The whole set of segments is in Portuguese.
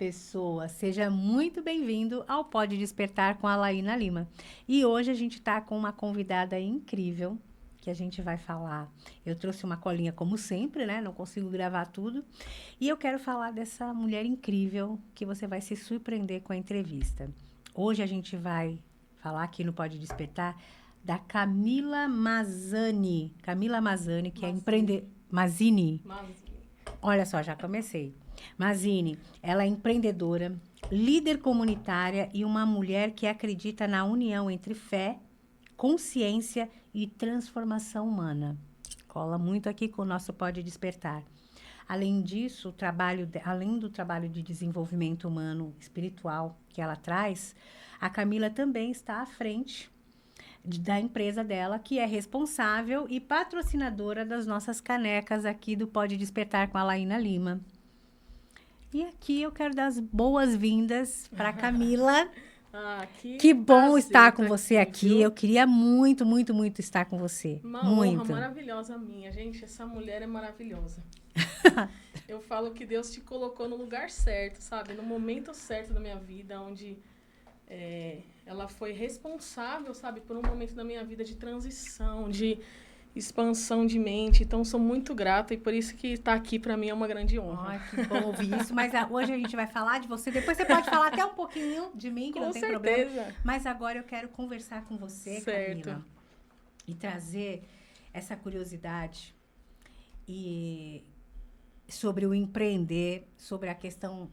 pessoa, seja muito bem-vindo ao Pode Despertar com a Laína Lima. E hoje a gente está com uma convidada incrível, que a gente vai falar. Eu trouxe uma colinha como sempre, né? Não consigo gravar tudo. E eu quero falar dessa mulher incrível que você vai se surpreender com a entrevista. Hoje a gente vai falar aqui no Pode Despertar da Camila Mazzani. Camila Mazzani, que é empreendedora... Mazzini. Olha só, já comecei. Mazzini, ela é empreendedora, líder comunitária e uma mulher que acredita na união entre fé, consciência e transformação humana. Cola muito aqui com o nosso Pode Despertar. Além disso, além do trabalho de desenvolvimento humano espiritual que ela traz, a Camila também está à frente da empresa dela, que é responsável e patrocinadora das nossas canecas aqui do Pode Despertar com a Laína Lima. E aqui eu quero dar as boas-vindas para a Camila. Que bom estar com você aqui. Viu? Eu queria muito, muito, muito estar com você. Uma muito. honra maravilhosa minha. Gente, essa mulher é maravilhosa. Eu falo que Deus te colocou no lugar certo, sabe? No momento certo da minha vida, onde ela foi responsável, sabe? Por um momento da minha vida de transição, de expansão de mente. Então, sou muito grata e por isso que estar aqui para mim é uma grande honra. Ai, que bom ouvir isso. Mas hoje a gente vai falar de você. Depois você pode falar até um pouquinho de mim, que Com não tem certeza. problema. Mas agora eu quero conversar com você, Certo. Camila, e trazer essa curiosidade e sobre o empreender, sobre a questão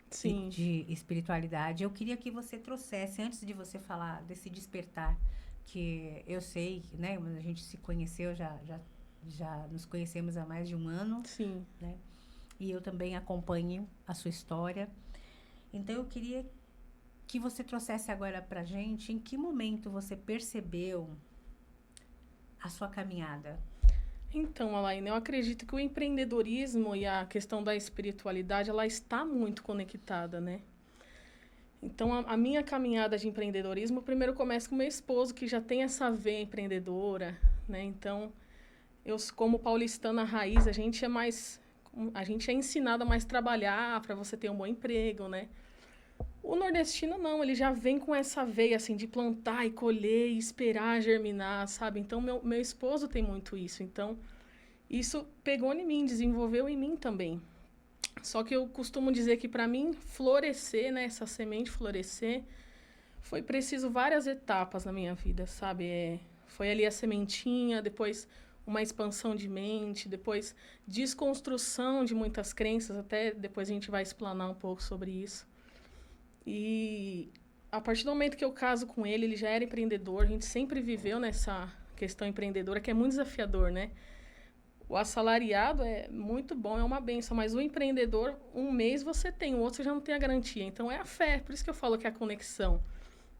Sim. de espiritualidade. Eu queria que você trouxesse, antes de você falar desse despertar, que eu sei, né? A gente se conheceu, já nos conhecemos há mais de um ano. Sim. Né? E eu também acompanho a sua história. Então, eu queria que você trouxesse agora pra gente em que momento você percebeu a sua caminhada. Então, Alaine, eu acredito que o empreendedorismo e a questão da espiritualidade, ela está muito conectada, né? Então, a minha caminhada de empreendedorismo, primeiro começa com meu esposo, que já tem essa veia empreendedora, né? Então, eu, como paulistana raiz, a gente é ensinado a mais trabalhar para você ter um bom emprego, né? O nordestino não, ele já vem com essa veia, assim, de plantar e colher e esperar germinar, sabe? Então, meu esposo tem muito isso. Então, isso pegou em mim, desenvolveu em mim também. Só que eu costumo dizer que, para mim, florescer, né? Essa semente florescer, foi preciso várias etapas na minha vida, sabe? Foi ali a sementinha, depois uma expansão de mente, depois desconstrução de muitas crenças, até depois a gente vai explanar um pouco sobre isso. E a partir do momento que eu caso com ele, ele já era empreendedor, a gente sempre viveu nessa questão empreendedora, que é muito desafiador, né? O assalariado é muito bom, é uma benção, mas o empreendedor, um mês você tem, o outro você já não tem a garantia. Então, é a fé, por isso que eu falo que é a conexão.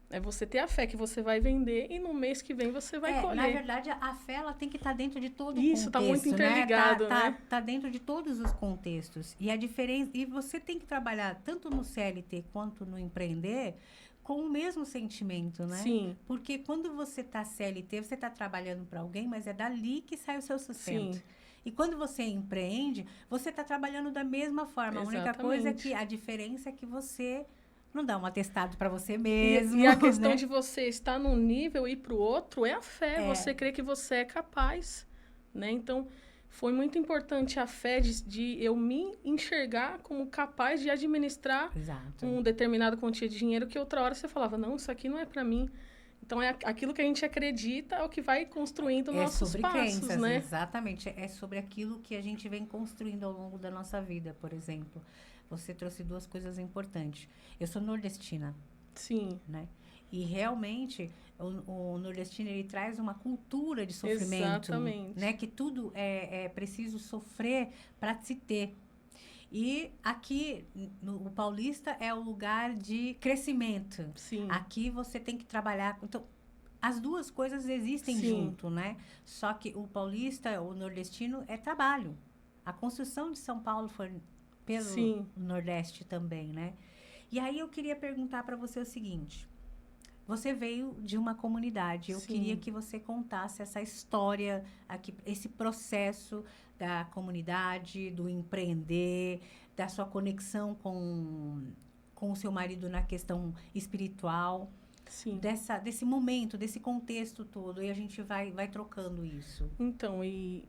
É você ter a fé que você vai vender e no mês que vem você vai colher. Na verdade, a fé ela tem que estar dentro de todo o Isso, contexto, está muito interligado, né? Tá dentro de todos os contextos. E a diferença, e você tem que trabalhar tanto no CLT quanto no empreender com o mesmo sentimento, né? Sim. Porque quando você está CLT, você está trabalhando para alguém, mas é dali que sai o seu sustento. Sim. E quando você empreende, você está trabalhando da mesma forma. Exatamente. A única coisa é que a diferença é que você não dá um atestado para você mesmo. E a questão né? de você estar num nível e ir para o outro é a fé. Você crê que você é capaz, né? Então, foi muito importante a fé de eu me enxergar como capaz de administrar Exato. um determinado quantia de dinheiro que outra hora você falava, não, isso aqui não é para mim. Então, aquilo que a gente acredita é o que vai construindo nossos passos, crenças, né? Exatamente. É sobre aquilo que a gente vem construindo ao longo da nossa vida, por exemplo. Você trouxe duas coisas importantes. Eu sou nordestina. Sim. Né? E realmente, o nordestino, ele traz uma cultura de sofrimento. Exatamente. Né? Que tudo é preciso sofrer para se ter. E aqui, o paulista é o lugar de crescimento. Sim. Aqui você tem que trabalhar... Então, as duas coisas existem Sim. junto, né? Só que o paulista, o nordestino, é trabalho. A construção de São Paulo foi pelo Sim. Nordeste também, né? E aí eu queria perguntar para você o seguinte. Você veio de uma comunidade. Eu Sim. queria que você contasse essa história, aqui, esse processo da comunidade, do empreender, da sua conexão com o seu marido na questão espiritual, Sim. desse momento, desse contexto todo. E a gente vai trocando isso. Então, e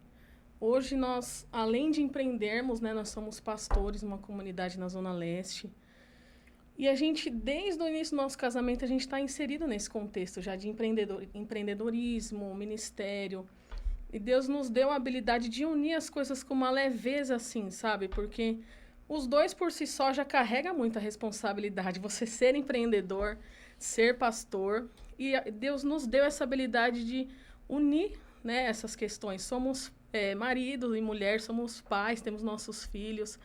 hoje nós, além de empreendermos, né, nós somos pastores numa comunidade na Zona Leste. E a gente, desde o início do nosso casamento, a gente está inserido nesse contexto já de empreendedorismo, ministério. E Deus nos deu a habilidade de unir as coisas com uma leveza, assim, sabe? Porque os dois por si só já carregam muita responsabilidade. Você ser empreendedor, ser pastor. E Deus nos deu essa habilidade de unir, né, essas questões. Somos marido e mulher, somos pais, temos nossos filhos.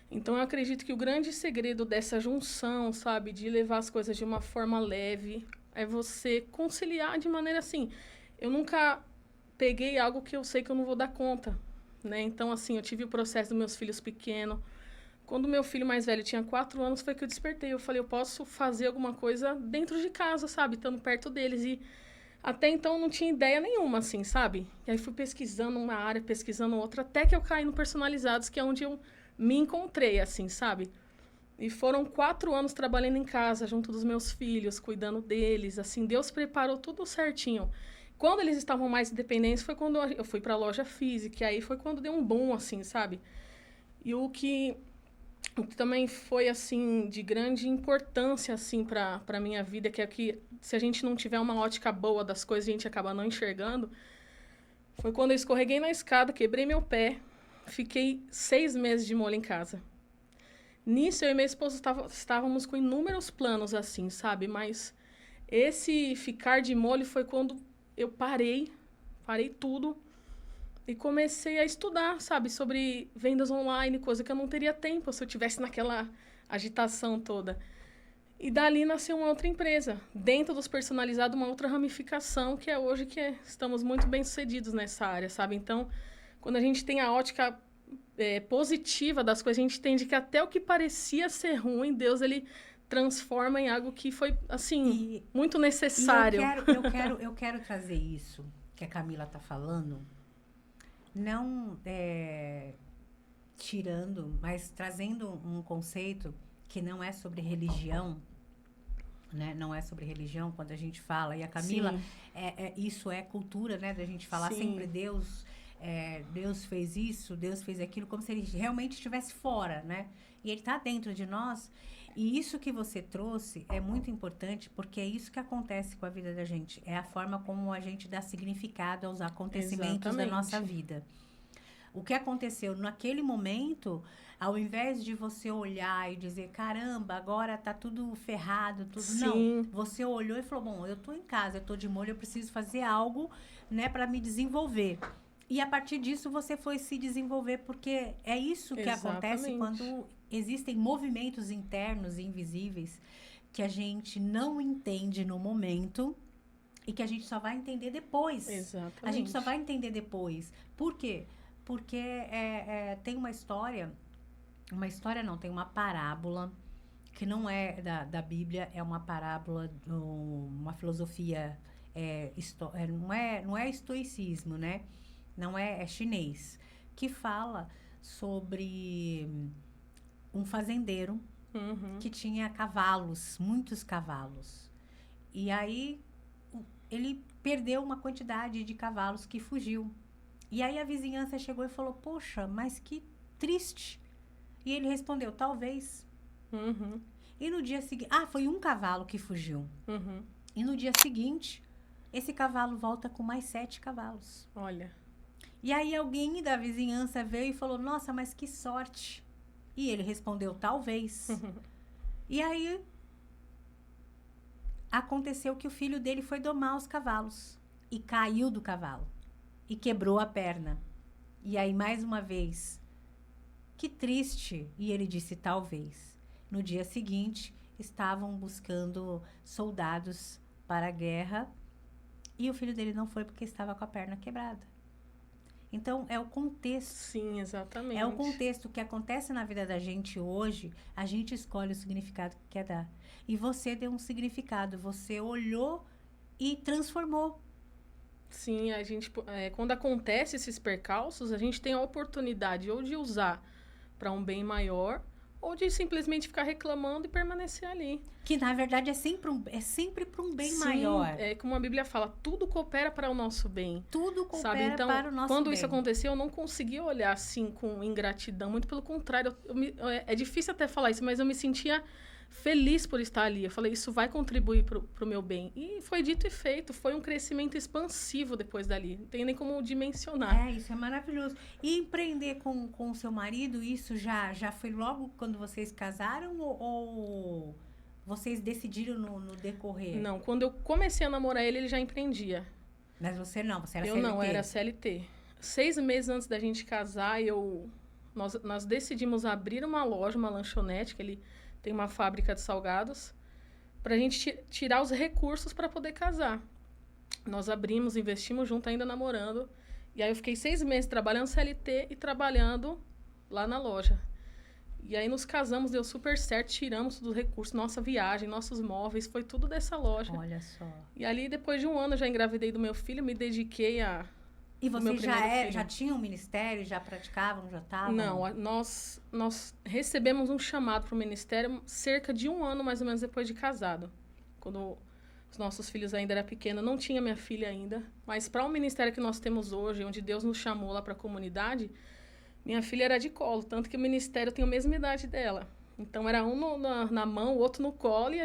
Então, eu acredito que o grande segredo dessa junção, sabe, de levar as coisas de uma forma leve, é você conciliar de maneira assim. Eu nunca peguei algo que eu sei que eu não vou dar conta, né? Então, assim, eu tive o processo dos meus filhos pequenos. Quando meu filho mais velho tinha 4 anos, foi que eu despertei. Eu falei, eu posso fazer alguma coisa dentro de casa, sabe? Estando perto deles. E até então eu não tinha ideia nenhuma, assim, sabe? E aí fui pesquisando uma área, pesquisando outra, até que eu caí no Personalizados, que é onde eu me encontrei, assim, sabe? E foram 4 anos trabalhando em casa, junto dos meus filhos, cuidando deles, assim, Deus preparou tudo certinho. Quando eles estavam mais independentes, foi quando eu fui para a loja física, e aí foi quando deu um boom, assim, sabe? E o que também foi, assim, de grande importância, assim, para minha vida, que é que se a gente não tiver uma ótica boa das coisas, a gente acaba não enxergando, foi quando eu escorreguei na escada, quebrei meu pé, fiquei 6 meses de molho em casa. Nisso, eu e minha esposa estávamos com inúmeros planos, assim, sabe? Mas esse ficar de molho foi quando eu parei tudo e comecei a estudar, sabe? Sobre vendas online, coisa que eu não teria tempo se eu tivesse naquela agitação toda. E dali nasceu uma outra empresa, dentro dos personalizados, uma outra ramificação, que é hoje estamos muito bem-sucedidos nessa área, sabe? Então, quando a gente tem a ótica positiva das coisas, a gente entende que até o que parecia ser ruim, Deus, ele transforma em algo que foi, assim, muito necessário. Eu quero trazer isso que a Camila está falando, não tirando, mas trazendo um conceito que não é sobre religião, né? Não é sobre religião quando a gente fala. E a Camila, isso é cultura, né? Da gente falar sempre Deus fez isso, Deus fez aquilo, como se ele realmente estivesse fora, né? E ele está dentro de nós. E isso que você trouxe é muito importante, porque é isso que acontece com a vida da gente. É a forma como a gente dá significado aos acontecimentos da nossa vida. O que aconteceu naquele momento, ao invés de você olhar e dizer, caramba, agora tá tudo ferrado, tudo. Não, você olhou e falou, bom, eu tô em casa, eu tô de molho, eu preciso fazer algo, né, para me desenvolver. E a partir disso você foi se desenvolver, porque é isso que acontece quando existem movimentos internos e invisíveis que a gente não entende no momento e que a gente só vai entender depois. Exatamente. A gente só vai entender depois. Por quê? Porque tem uma história não, tem uma parábola que não é da Bíblia, é uma parábola, uma filosofia, não é estoicismo, né? Não é chinês, que fala sobre um fazendeiro que tinha cavalos, muitos cavalos. E aí ele perdeu uma quantidade de cavalos que fugiu. E aí a vizinhança chegou e falou, poxa, mas que triste. E ele respondeu, talvez. E no dia seguinte, foi um cavalo que fugiu. E no dia seguinte, esse cavalo volta com mais 7 cavalos. Olha. E aí alguém da vizinhança veio e falou, nossa, mas que sorte. E ele respondeu, talvez. E aí aconteceu que o filho dele foi domar os cavalos e caiu do cavalo e quebrou a perna. E aí, mais uma vez, que triste. E ele disse, talvez. No dia seguinte, estavam buscando soldados para a guerra e o filho dele não foi porque estava com a perna quebrada. Então, é o contexto. Sim, exatamente. É o contexto que acontece na vida da gente hoje, a gente escolhe o significado que quer dar. E você deu um significado, você olhou e transformou. Sim, a gente, quando acontece esses percalços, a gente tem a oportunidade ou de usar para um bem maior, ou de simplesmente ficar reclamando e permanecer ali. Que, na verdade, é sempre para um bem Sim, maior. é como a Bíblia fala, tudo coopera para o nosso bem. Tudo Sabe? coopera Então, para o nosso quando bem. isso aconteceu, eu não conseguia olhar assim com ingratidão. Muito pelo contrário, é difícil até falar isso, mas eu me sentia feliz por estar ali. Eu falei, isso vai contribuir pro meu bem. E foi dito e feito. Foi um crescimento expansivo depois dali. Não tem nem como dimensionar. Isso é maravilhoso. E empreender com o seu marido, isso já foi logo quando vocês casaram ou vocês decidiram no decorrer? Não, quando eu comecei a namorar ele, ele já empreendia. Mas você não, você era Eu CLT. não, era CLT. 6 meses antes da gente casar, nós decidimos abrir uma loja, uma lanchonete, que ele tem uma fábrica de salgados, para a gente tirar os recursos para poder casar. Nós abrimos, investimos junto, ainda namorando. E aí eu fiquei 6 meses trabalhando CLT e trabalhando lá na loja. E aí nos casamos, deu super certo, tiramos dos recursos, nossa viagem, nossos móveis, foi tudo dessa loja. Olha só. E ali, depois de um ano, eu já engravidei do meu filho, me dediquei a... E meu vocês primeiro filho. já tinham um ministério, já praticavam, já estavam? Não, nós recebemos um chamado para o ministério cerca de um ano, mais ou menos, depois de casado. Quando os nossos filhos ainda eram pequenos, não tinha minha filha ainda. Mas para o ministério que nós temos hoje, onde Deus nos chamou lá para a comunidade, minha filha era de colo, tanto que o ministério tem a mesma idade dela. Então, era um na mão, o outro no colo, e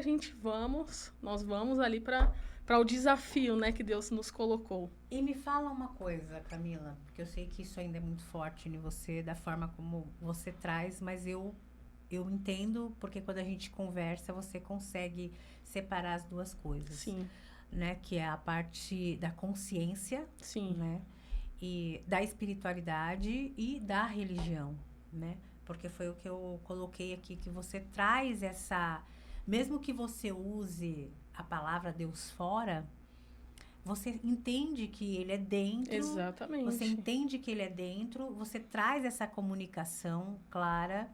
nós vamos ali para o desafio, né, que Deus nos colocou. E me fala uma coisa, Camila, porque eu sei que isso ainda é muito forte em você, da forma como você traz, mas eu entendo, porque quando a gente conversa, você consegue separar as duas coisas. Sim. Né? Que é a parte da consciência, Sim. Né? E da espiritualidade e da religião, né? Porque foi o que eu coloquei aqui, que você traz essa... Mesmo que você use a palavra Deus fora, você entende que ele é dentro. Exatamente. Você entende que ele é dentro, você traz essa comunicação clara.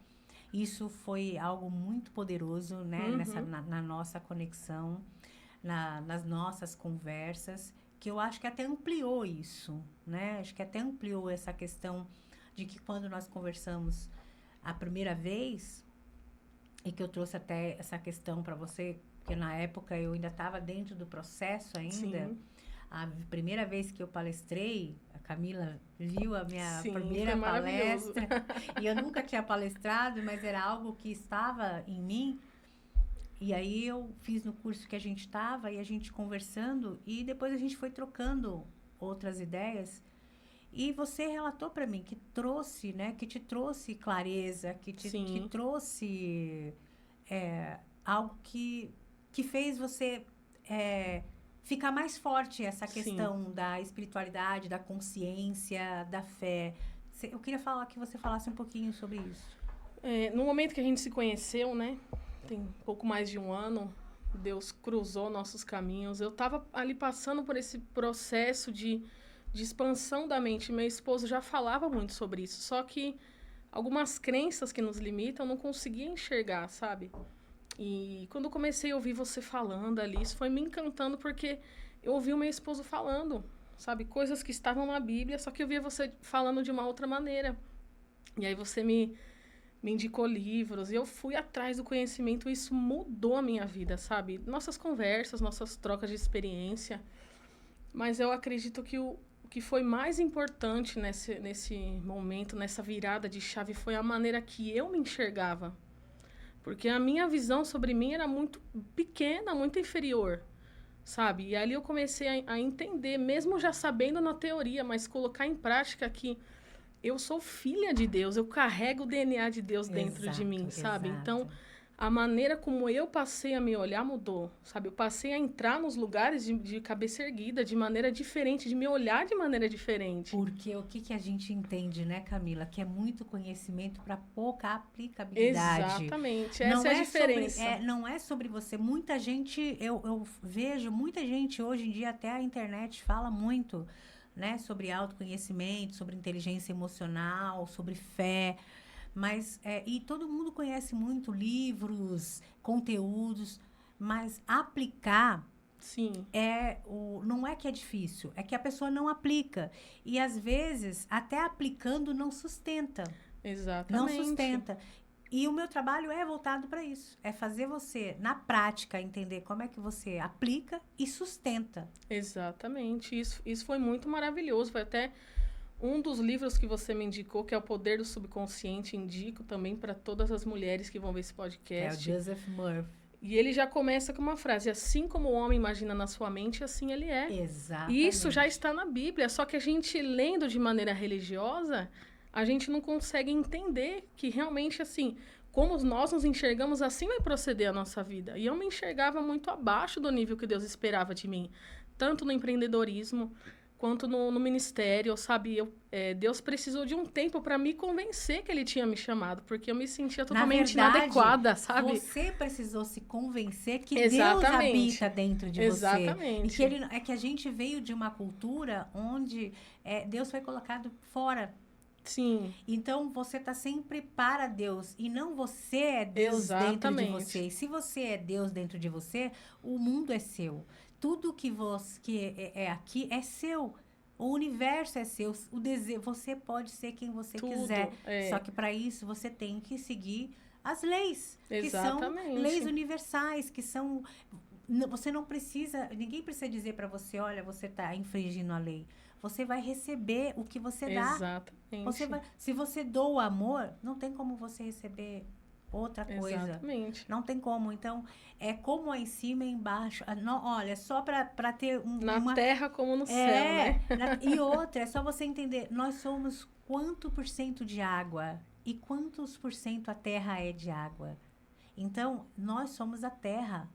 Isso foi algo muito poderoso, né? Na nossa conexão, nas nossas conversas, que eu acho que até ampliou isso, né? Acho que até ampliou essa questão de que quando nós conversamos a primeira vez, e que eu trouxe até essa questão para você, porque na época eu ainda estava dentro do processo ainda. Sim. A primeira vez que eu palestrei, a Camila viu a minha Sim, primeira palestra. E eu nunca tinha palestrado, mas era algo que estava em mim. E aí eu fiz no curso que a gente estava e a gente conversando. E depois a gente foi trocando outras ideias. E você relatou para mim que trouxe, né? Que te trouxe clareza, que te trouxe algo que fez você... ficar mais forte essa questão da espiritualidade, da consciência, da fé. Eu queria que você falasse um pouquinho sobre isso. No momento que a gente se conheceu, né? Tem um pouco mais de um ano, Deus cruzou nossos caminhos. Eu estava ali passando por esse processo de expansão da mente. Meu esposo já falava muito sobre isso, só que algumas crenças que nos limitam eu não conseguia enxergar, sabe? E quando eu comecei a ouvir você falando ali, isso foi me encantando, porque eu ouvi o meu esposo falando, sabe? Coisas que estavam na Bíblia, só que eu via você falando de uma outra maneira. E aí você me indicou livros, e eu fui atrás do conhecimento, e isso mudou a minha vida, sabe? Nossas conversas, nossas trocas de experiência. Mas eu acredito que o que foi mais importante nesse momento, nessa virada de chave, foi a maneira que eu me enxergava. Porque a minha visão sobre mim era muito pequena, muito inferior, sabe? E ali eu comecei a entender, mesmo já sabendo na teoria, mas colocar em prática que eu sou filha de Deus, eu carrego o DNA de Deus dentro de mim, sabe? Exato. Então, a maneira como eu passei a me olhar mudou, sabe? Eu passei a entrar nos lugares de cabeça erguida, de maneira diferente, de me olhar de maneira diferente. Porque o que a gente entende, né, Camila? Que é muito conhecimento para pouca aplicabilidade. Exatamente, essa é a diferença. Não é sobre você. Muita gente, eu vejo muita gente hoje em dia, até a internet fala muito, né? Sobre autoconhecimento, sobre inteligência emocional, sobre fé. Mas, e todo mundo conhece muito livros, conteúdos, mas aplicar Sim, não é que é difícil, é que a pessoa não aplica. E às vezes, até aplicando, não sustenta. Não exatamente. sustenta. E o meu trabalho é voltado para isso. É fazer você, na prática, entender como é que você aplica e sustenta. Exatamente. Isso foi muito maravilhoso. Foi até um dos livros que você me indicou, que é O Poder do Subconsciente, indico também para todas as mulheres que vão ver esse É o podcast. Joseph Murphy. E ele já começa com uma frase: assim como o homem imagina na sua mente, assim ele é. E isso já Exatamente. está na Bíblia, só que a gente lendo de maneira religiosa, a gente não consegue entender que realmente assim, como nós nos enxergamos, assim vai proceder a nossa vida. E eu me enxergava muito abaixo do nível que Deus esperava de mim, tanto no empreendedorismo quanto no ministério, sabe? Deus precisou de um tempo para me convencer que Ele tinha me chamado, porque eu me sentia Na totalmente verdade, inadequada, sabe? você precisou se convencer que Deus Exatamente. habita dentro de você. E que Exatamente. ele, é que a gente veio de uma cultura onde Deus foi colocado fora. Sim, Então você está sempre para Deus e não você é Deus dentro de exatamente. você. E se você é Deus dentro de você, o mundo é seu. Tudo que é aqui é seu. O universo é seu. O desejo, você pode ser quem você quiser. Tudo. Só que para isso você tem que seguir as leis, que são leis Exatamente. universais, que são você não precisa, ninguém precisa dizer para você, olha, você está infringindo a lei. Você vai receber o que você dá. Exatamente. Se você doa amor, não tem como você receber outra coisa. Exatamente. Não tem como. Então, é como é em cima e embaixo. Olha, só para ter Na uma. terra como no céu, né? E outra, é só você entender. Nós somos quanto por cento de água e quantos por cento a terra é de água. Então, nós somos a terra.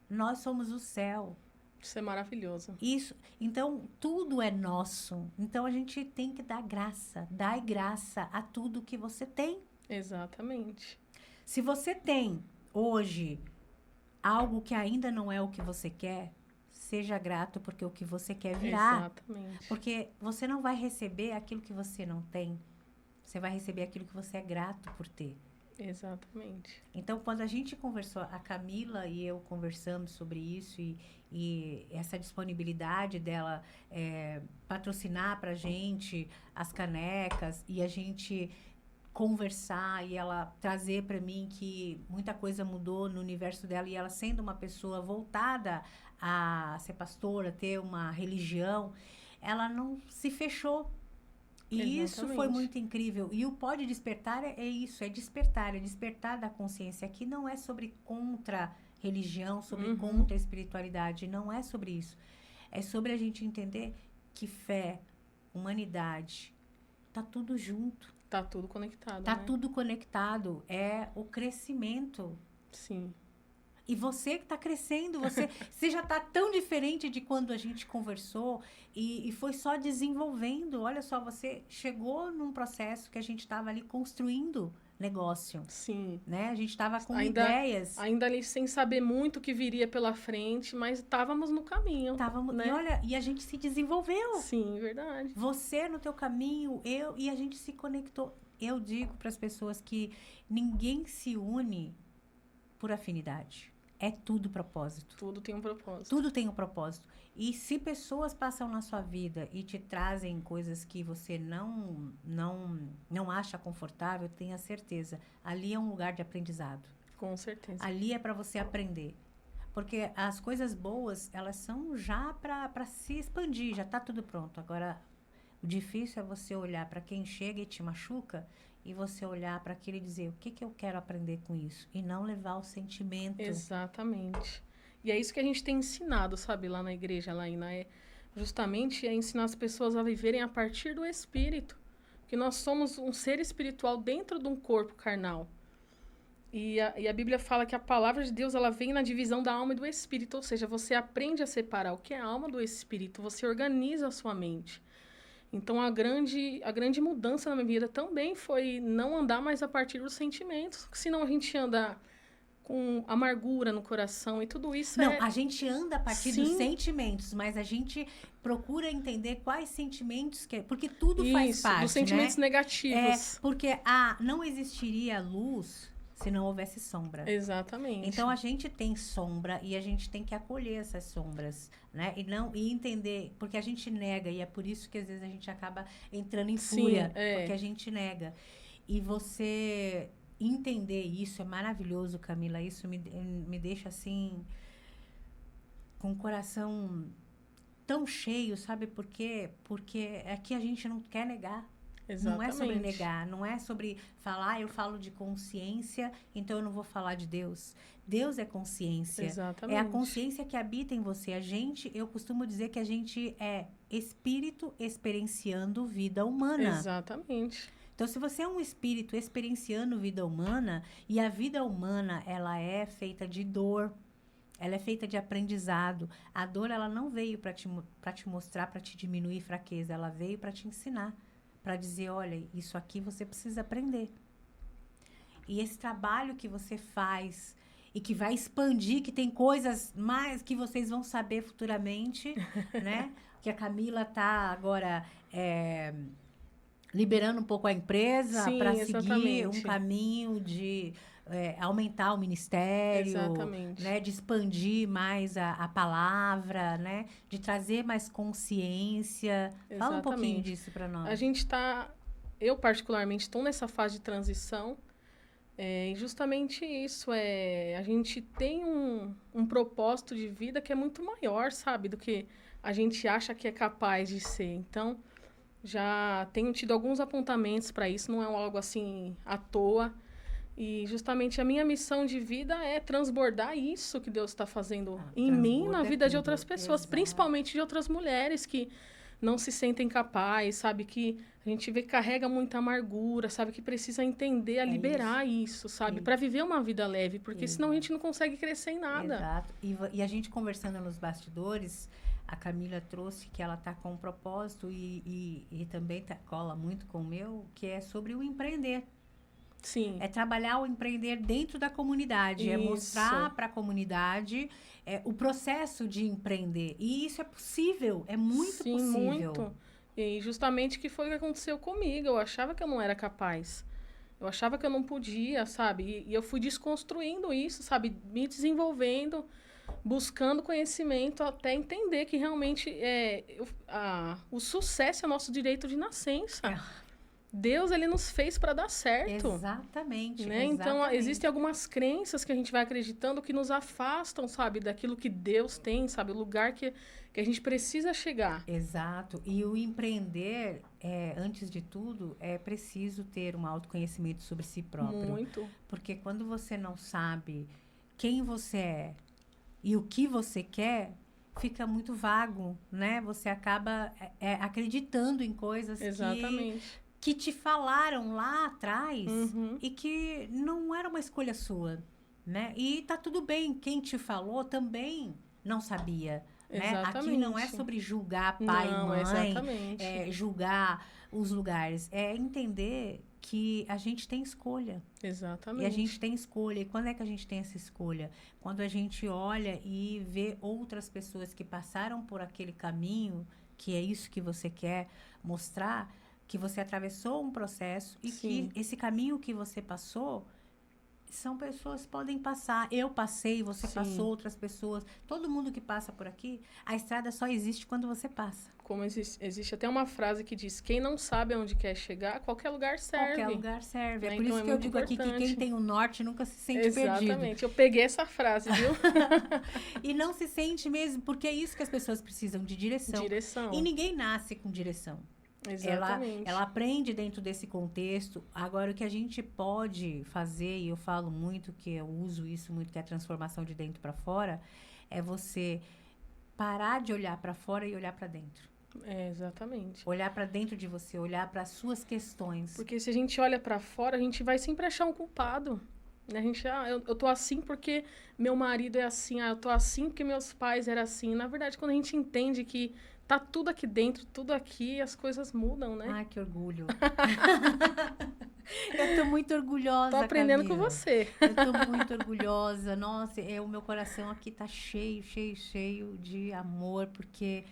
Nós somos o céu. Isso é maravilhoso. Isso, então tudo é nosso. Então a gente tem que dar graça, dai graça a tudo que você tem. Exatamente. Se você tem hoje algo que ainda não é o que você quer, seja grato porque o que você quer virá. Exatamente. Porque você não vai receber aquilo que você não tem. Você vai receber aquilo que você é grato por ter. Exatamente. Então, quando a gente conversou, a Camila e eu conversamos sobre isso e essa disponibilidade dela patrocinar pra gente as canecas e a gente conversar e ela trazer para mim que muita coisa mudou no universo dela e ela sendo uma pessoa voltada a ser pastora, ter uma religião, ela não se fechou. E isso foi Exatamente. muito incrível. E o Pode Despertar é isso, é despertar da consciência. Aqui não é sobre contra religião, sobre contra espiritualidade, não é sobre isso. É sobre a gente entender que fé, humanidade, tá tudo junto. Tá tudo conectado, Tá né? tudo conectado. É o crescimento. Sim. E você que está crescendo, você já está tão diferente de quando a gente conversou e foi só desenvolvendo. Olha só, você chegou num processo que a gente estava ali construindo negócio, Sim. né? A gente estava com Ainda, ideias. ainda ali sem saber muito o que viria pela frente, mas estávamos no caminho, né? E olha, e a gente se desenvolveu. Sim, verdade. Você no teu caminho, e a gente se conectou. Eu digo para as pessoas que ninguém se une por afinidade. É tudo propósito. Tudo tem um propósito. Tudo tem um propósito. E se pessoas passam na sua vida e te trazem coisas que você não acha confortável, tenha certeza. Ali é um lugar de aprendizado. Com certeza. Ali é para você aprender. Porque as coisas boas, elas são já para se expandir, já está tudo pronto. Agora, o difícil é você olhar para quem chega e te machuca e você olhar para aquele e dizer, o que eu quero aprender com isso? E não levar o sentimento. Exatamente. E é isso que a gente tem ensinado, sabe, lá na igreja, Laína, justamente ensinar as pessoas a viverem a partir do Espírito. Que nós somos um ser espiritual dentro de um corpo carnal. E a Bíblia fala que a palavra de Deus ela vem na divisão da alma e do espírito, ou seja, você aprende a separar o que é a alma do espírito, você organiza a sua mente. Então, a grande mudança na minha vida também foi não andar mais a partir dos sentimentos, senão a gente anda com amargura no coração, e tudo isso Não, a gente anda a partir dos Sim. sentimentos, mas a gente procura entender quais sentimentos que... Porque tudo faz Isso, parte, dos sentimentos né? negativos. Porque não existiria luz se não houvesse sombra. Exatamente. Então a gente tem sombra e a gente tem que acolher essas sombras, né? E entender, porque a gente nega, e é por isso que às vezes a gente acaba entrando em Sim, fúria, é. porque a gente nega. E você entender isso é maravilhoso, Camila. Isso me deixa assim, com o coração tão cheio, sabe por quê? Porque aqui a gente não quer negar. Exatamente. Não é sobre negar, não é sobre falar, eu falo de consciência, então eu não vou falar de Deus. Deus é consciência. Exatamente. É a consciência que habita em você. Eu costumo dizer que a gente é espírito experienciando vida humana. Exatamente. Então, se você é um espírito experienciando vida humana, e a vida humana, ela é feita de dor, ela é feita de aprendizado. A dor, ela não veio para te mostrar, para te diminuir fraqueza, ela veio para te ensinar. Para dizer, olha, isso aqui você precisa aprender. E esse trabalho que você faz e que vai expandir, que tem coisas mais que vocês vão saber futuramente, né? Que a Camila tá agora liberando um pouco a empresa para seguir um caminho de aumentar o ministério, Exatamente. né, de expandir mais a palavra, né, de trazer mais consciência. Exatamente. Fala um pouquinho disso para nós. A gente eu particularmente estou nessa fase de transição, e justamente isso, a gente tem um propósito de vida que é muito maior, sabe, do que a gente acha que é capaz de ser. Então, já tenho tido alguns apontamentos para isso, não é algo assim à toa. E justamente a minha missão de vida é transbordar isso que Deus está fazendo em mim, na vida de outras pessoas, Exato. principalmente de outras mulheres que não se sentem capazes, sabe? Que a gente vê que carrega muita amargura, sabe? Que precisa entender a liberar isso, sabe? Para viver uma vida leve, porque senão a gente não consegue crescer em nada. Exato. E a gente conversando nos bastidores, a Camila trouxe que ela está com um propósito e também cola muito com o meu, que é sobre o empreender. Sim. É trabalhar o empreender dentro da comunidade, é mostrar para a comunidade o processo de empreender. E isso é possível, é muito possível. Muito. E justamente que foi o que aconteceu comigo. Eu achava que eu não era capaz. Eu achava que eu não podia, sabe? E eu fui desconstruindo isso, sabe? Me desenvolvendo, buscando conhecimento até entender que realmente o sucesso é nosso direito de nascença. Deus, ele nos fez para dar certo. Exatamente, né? Então, existem algumas crenças que a gente vai acreditando que nos afastam, sabe? Daquilo que Deus tem, sabe? O lugar que a gente precisa chegar. Exato. E o empreender, antes de tudo, é preciso ter um autoconhecimento sobre si próprio. Muito. Porque quando você não sabe quem você é e o que você quer, fica muito vago, né? Você acaba acreditando em coisas que te falaram lá atrás e que não era uma escolha sua, né? E tá tudo bem, quem te falou também não sabia, né? Aqui não é sobre julgar pai e mãe, julgar os lugares, é entender que a gente tem escolha. Exatamente. E a gente tem escolha. E quando é que a gente tem essa escolha? Quando a gente olha e vê outras pessoas que passaram por aquele caminho, que é isso que você quer mostrar, que você atravessou um processo e que esse caminho que você passou, são pessoas que podem passar. Eu passei, você passou, outras pessoas. Todo mundo que passa por aqui, a estrada só existe quando você passa. Como existe até uma frase que diz, quem não sabe aonde quer chegar, qualquer lugar serve. Qualquer lugar serve. Né? É por então isso que eu digo aqui que quem tem o norte nunca se sente perdido. Exatamente. Eu peguei essa frase, viu? E não se sente mesmo, porque é isso que as pessoas precisam, de direção. E ninguém nasce com direção. Exatamente. Ela aprende dentro desse contexto. Agora, o que a gente pode fazer, e eu falo muito, que eu uso isso muito, que é a transformação de dentro para fora, é você parar de olhar para fora e olhar para dentro. Exatamente. Olhar para dentro de você, olhar para as suas questões. Porque se a gente olha para fora, a gente vai sempre achar um culpado. A gente, eu tô assim porque meu marido é assim, eu tô assim porque meus pais eram assim. Na verdade, quando a gente entende que tá tudo aqui dentro, tudo aqui, as coisas mudam, né? Ai, que orgulho. Eu tô muito orgulhosa, Tô aprendendo com Camila. você. Eu tô muito orgulhosa. Nossa, o meu coração aqui tá cheio, cheio, cheio de amor, porque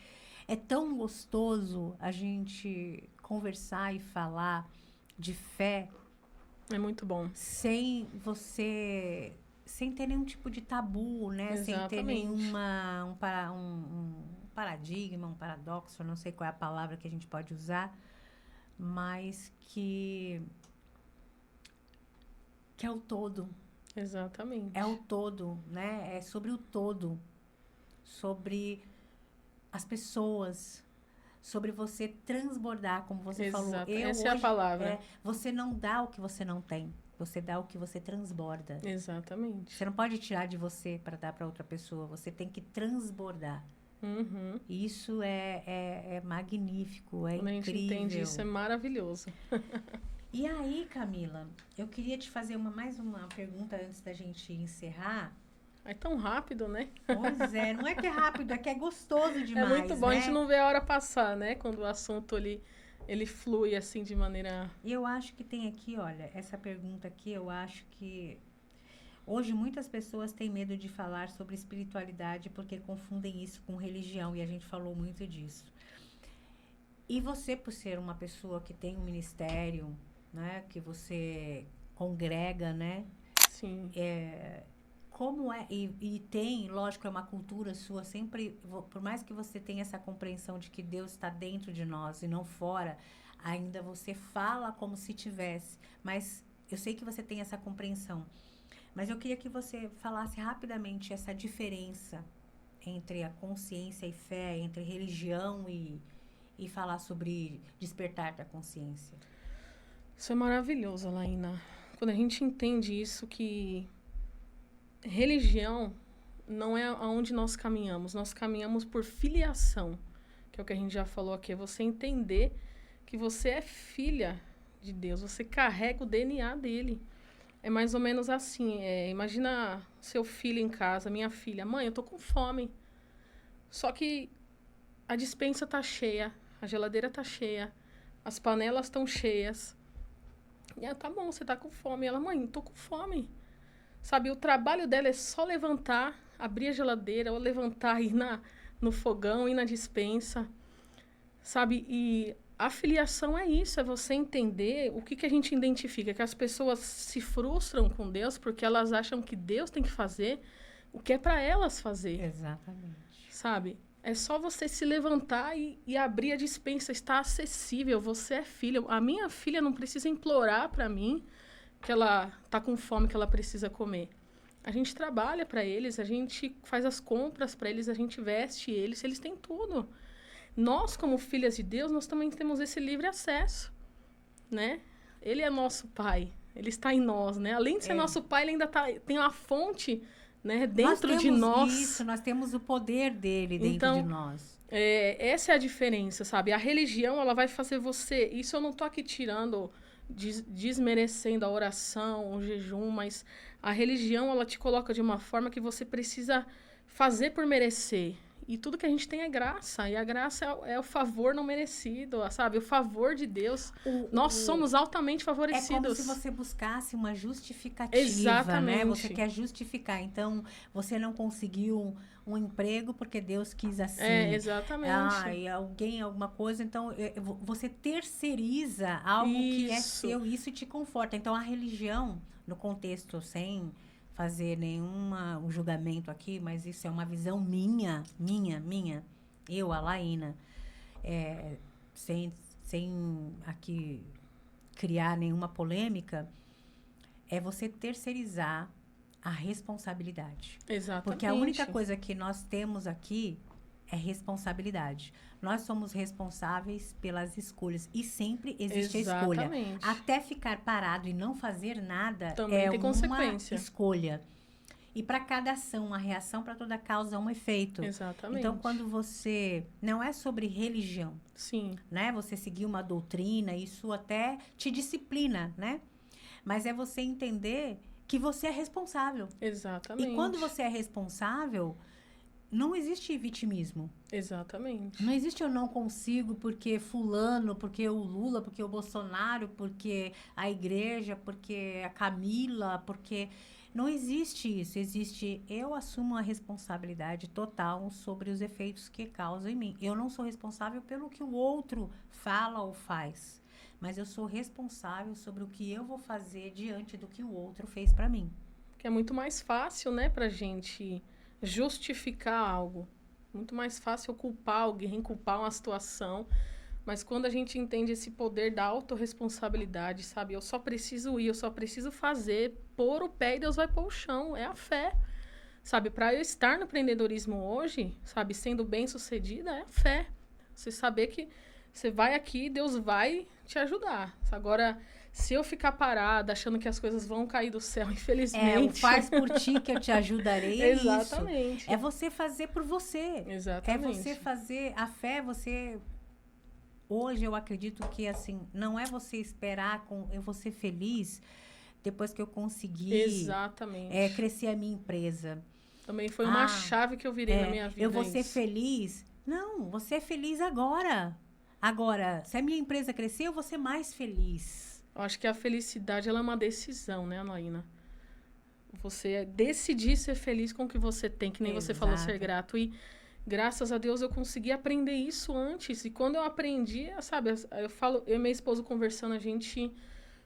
é tão gostoso a gente conversar e falar de fé É muito bom. sem ter nenhum tipo de tabu, né? Sem ter Exatamente. um paradigma, um paradoxo, eu não sei qual é a palavra que a gente pode usar, mas que é o todo. É o Exatamente. todo, né? É sobre o todo, sobre as pessoas, sobre você transbordar, como você falou. Exato. Essa é a palavra. Você não dá o que você não tem, você dá o que você transborda. Você Exatamente. não pode tirar de você para dar para outra pessoa, você tem que transbordar. Uhum. E isso é magnífico, é Quando a gente entende isso, é incrível. maravilhoso. E aí, Camila, eu queria te fazer mais uma pergunta antes da gente encerrar. É tão rápido, né? Pois é, não é que é rápido, é que é gostoso É muito demais, bom. A gente né? não vê a hora passar, né? Quando o assunto ele flui assim de maneira. E eu acho que tem aqui, olha, essa pergunta aqui, eu acho que hoje muitas pessoas têm medo de falar sobre espiritualidade porque confundem isso com religião, e a gente falou muito disso. E você, por ser uma pessoa que tem um ministério, né, que você congrega, né, Sim. como é, e tem, lógico, é uma cultura sua, sempre, por mais que você tenha essa compreensão de que Deus está dentro de nós e não fora, ainda você fala como se tivesse, mas eu sei que você tem essa compreensão. Mas eu queria que você falasse rapidamente essa diferença entre a consciência e fé, entre religião e falar sobre despertar da consciência. Isso é maravilhoso, Alaina. Quando a gente entende isso, que religião não é aonde nós caminhamos por filiação, que é o que a gente já falou aqui, é você entender que você é filha de Deus, você carrega o DNA dele. É mais ou menos assim, imagina seu filho em casa, minha filha, mãe, eu tô com fome. Só que a despensa tá cheia, a geladeira tá cheia, as panelas estão cheias. E ela, tá bom, você tá com fome. E ela, mãe, tô com fome. Sabe, o trabalho dela é só levantar, abrir a geladeira, ou levantar, ir no fogão, ir na despensa. Sabe, e a filiação é isso, é você entender o que a gente identifica, que as pessoas se frustram com Deus porque elas acham que Deus tem que fazer o que é para elas fazer. Exatamente. Sabe? É só você se levantar e abrir a despensa, está acessível, você é filha. A minha filha não precisa implorar para mim que ela tá com fome, que ela precisa comer. A gente trabalha para eles, a gente faz as compras para eles, a gente veste eles têm tudo. Nós, como filhas de Deus, nós também temos esse livre acesso, né? Ele é nosso pai, ele está em nós, né? Além de ser nosso pai, ele ainda tem uma fonte, né, dentro de nós. Isso, nós temos o poder dele dentro de nós. Essa é a diferença, sabe? A religião, ela vai fazer você... Isso eu não tô aqui tirando, desmerecendo a oração, o jejum, mas a religião, ela te coloca de uma forma que você precisa fazer por merecer. E tudo que a gente tem é graça. E a graça é o favor não merecido, sabe? O favor de Deus. Nós somos altamente favorecidos. É como se você buscasse uma justificativa, Exatamente. né? Você quer justificar. Então, você não conseguiu um emprego porque Deus quis assim. Exatamente. E alguma coisa. Então, você terceiriza algo que é seu. Isso te conforta. Então, a religião, no contexto, sem fazer um julgamento aqui, mas isso é uma visão minha, eu, Alaina, sem aqui criar nenhuma polêmica, é você terceirizar a responsabilidade. Exatamente. Porque a única coisa que nós temos aqui é responsabilidade. Nós somos responsáveis pelas escolhas. E sempre existe a escolha. Até ficar parado e não fazer nada também tem uma escolha. E para cada ação, uma reação, para toda causa, um efeito. Exatamente. Então, quando você... Não é sobre religião. Sim. Né? Você seguir uma doutrina, isso até te disciplina, né? Mas é você entender que você é responsável. Exatamente. E quando você é responsável... não existe vitimismo. Exatamente. Não existe eu não consigo porque fulano, porque o Lula, porque o Bolsonaro, porque a igreja, porque a Camila, porque... Não existe isso. Existe eu assumo a responsabilidade total sobre os efeitos que causa em mim. Eu não sou responsável pelo que o outro fala ou faz, mas eu sou responsável sobre o que eu vou fazer diante do que o outro fez para mim. Que é muito mais fácil, né, pra gente justificar algo. Muito mais fácil eu culpar alguém, culpar uma situação. Mas quando a gente entende esse poder da autorresponsabilidade, sabe? Eu só preciso ir, eu só preciso fazer, pôr o pé e Deus vai pôr o chão. É a fé. Sabe? Para eu estar no empreendedorismo hoje, sabe? Sendo bem-sucedida, é a fé. Você saber que você vai aqui, Deus vai te ajudar. Agora, se eu ficar parada, achando que as coisas vão cair do céu, infelizmente... O faz por ti que eu te ajudarei, é Exatamente. isso. É você fazer por você. Exatamente. É você fazer... A fé, você... Hoje eu acredito que, assim, não é você esperar eu vou ser feliz depois que eu conseguir Exatamente. crescer a minha empresa. Também foi uma chave que eu virei na minha vida. Eu vou ser feliz. Não, você é feliz agora. Agora, se a minha empresa crescer, eu vou ser mais feliz. Eu acho que a felicidade ela é uma decisão, né, Anaína? Você decidir ser feliz com o que você tem, que nem você falou, ser grato. E graças a Deus eu consegui aprender isso antes. E quando eu aprendi, sabe, eu e minha esposa conversando, a gente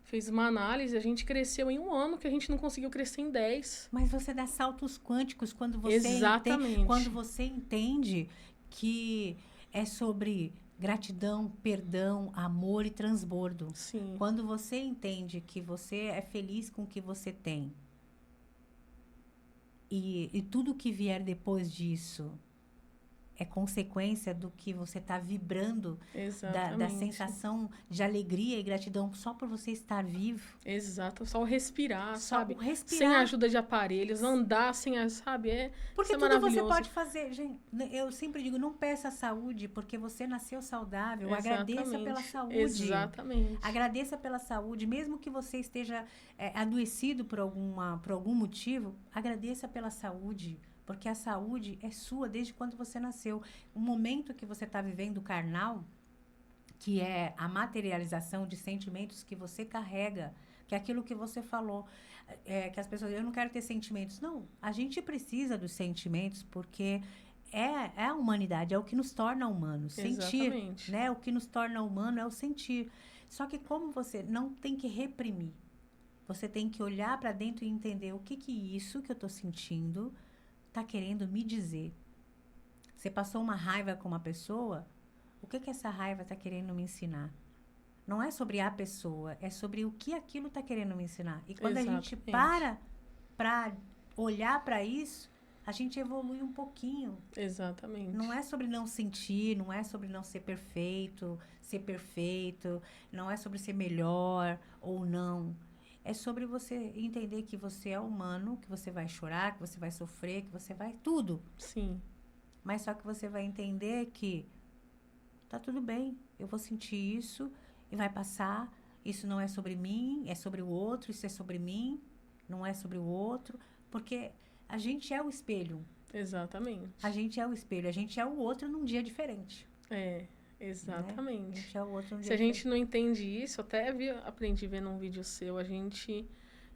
fez uma análise, a gente cresceu em 1 ano, que a gente não conseguiu crescer em 10. Mas você dá saltos quânticos quando você Exatamente. quando você entende que é sobre gratidão, perdão, amor e transbordo. Sim. Quando você entende que você é feliz com o que você tem e tudo que vier depois disso é consequência do que você está vibrando, da sensação de alegria e gratidão só por você estar vivo. Exato, só o respirar, Só sabe? o respirar. Sem a ajuda de aparelhos, andar sem, sabe? Porque isso é tudo maravilhoso. você pode fazer. Gente, eu sempre digo, não peça saúde, porque você nasceu saudável. Exatamente. Agradeça pela saúde. Exatamente. Agradeça pela saúde. Mesmo que você esteja adoecido por algum motivo, agradeça pela saúde. Porque a saúde é sua desde quando você nasceu. O momento que você está vivendo carnal, que é a materialização de sentimentos que você carrega, que é aquilo que você falou, que as pessoas, eu não quero ter sentimentos. Não, a gente precisa dos sentimentos porque é a humanidade, é o que nos torna humanos. Sentir, Exatamente. né? O que nos torna humano é o sentir. Só que como você não tem que reprimir, você tem que olhar para dentro e entender o que isso que eu estou sentindo está querendo me dizer. Você passou uma raiva com uma pessoa, o que essa raiva está querendo me ensinar? Não é sobre a pessoa, é sobre o que aquilo está querendo me ensinar. E quando a gente para olhar para isso, a gente evolui um pouquinho. Exatamente. Não é sobre não sentir, não é sobre não ser perfeito, não é sobre ser melhor ou não. É sobre você entender que você é humano, que você vai chorar, que você vai sofrer, que você vai tudo. Sim. Mas só que você vai entender que tá tudo bem, eu vou sentir isso e vai passar. Isso não é sobre mim, é sobre o outro, isso é sobre mim, não é sobre o outro. Porque a gente é o espelho. Exatamente. A gente é o espelho, a gente é o outro num dia diferente. Exatamente. Né? A gente é o outro num dia Se a gente não entende isso, até aprendi vendo um vídeo seu, a gente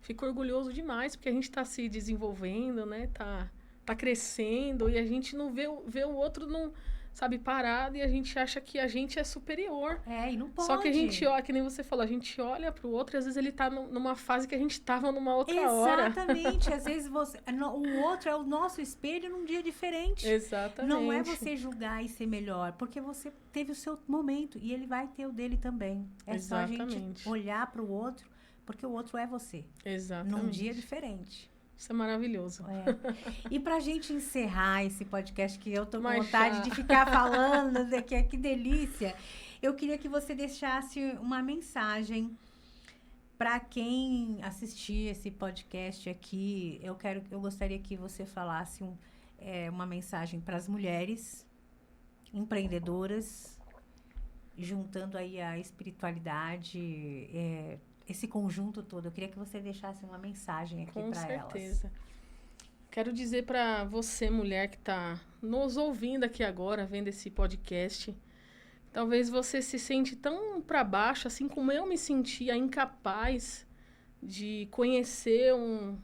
fica orgulhoso demais, porque a gente está se desenvolvendo, né? Tá crescendo, e a gente não vê o outro, não, sabe, parado, e a gente acha que a gente é superior. E não pode. Só que a gente olha, que nem você falou, a gente olha pro outro e às vezes ele tá numa fase que a gente tava numa outra hora. Exatamente. Às vezes o outro é o nosso espelho num dia diferente. Exatamente. Não é você julgar e ser melhor, porque você teve o seu momento e ele vai ter o dele também. É Exatamente. Só a gente olhar pro outro, porque o outro é você. Exatamente. Num dia diferente. Isso é maravilhoso. E pra gente encerrar esse podcast, que eu tô com vontade de ficar falando, que delícia, eu queria que você deixasse uma mensagem para quem assistir esse podcast aqui. Eu gostaria que você falasse uma mensagem para as mulheres empreendedoras, juntando aí a espiritualidade, esse conjunto todo. Eu queria que você deixasse uma mensagem aqui para elas. Com certeza. Quero dizer para você, mulher que está nos ouvindo aqui agora, vendo esse podcast, talvez você se sente tão para baixo, assim como eu me sentia incapaz de conhecer um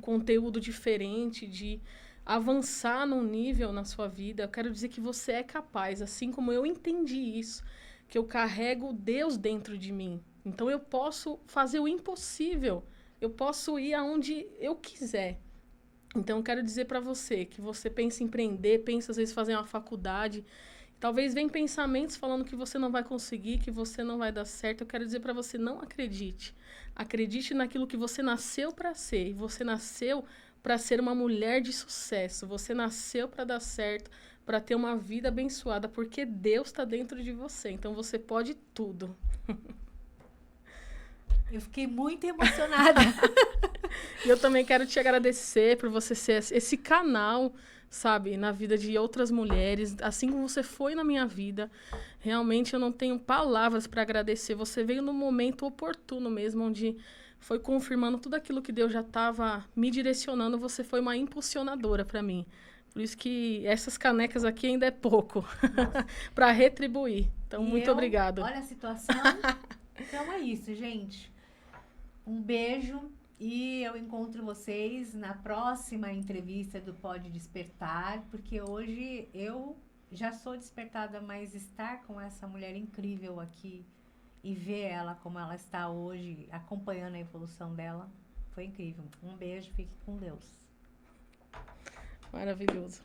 conteúdo diferente, de avançar num nível na sua vida. Eu quero dizer que você é capaz, assim como eu entendi isso, que eu carrego Deus dentro de mim. Então eu posso fazer o impossível, eu posso ir aonde eu quiser. Então eu quero dizer para você que você pensa em empreender, pensa às vezes fazer uma faculdade, talvez venham pensamentos falando que você não vai conseguir, que você não vai dar certo. Eu quero dizer para você, não acredite. Acredite naquilo que você nasceu para ser. E você nasceu para ser uma mulher de sucesso. Você nasceu para dar certo, para ter uma vida abençoada, porque Deus está dentro de você. Então você pode tudo. Eu fiquei muito emocionada. E eu também quero te agradecer por você ser esse canal, sabe, na vida de outras mulheres, assim como você foi na minha vida. Realmente eu não tenho palavras para agradecer. Você veio no momento oportuno mesmo, onde foi confirmando tudo aquilo que Deus já estava me direcionando. Você foi uma impulsionadora para mim. Por isso que essas canecas aqui ainda é pouco para retribuir. Então, muito obrigado. Olha a situação. Então é isso, gente. Um beijo e eu encontro vocês na próxima entrevista do Pode Despertar, porque hoje eu já sou despertada, mas estar com essa mulher incrível aqui e ver ela como ela está hoje, acompanhando a evolução dela, foi incrível. Um beijo, fique com Deus. Maravilhoso.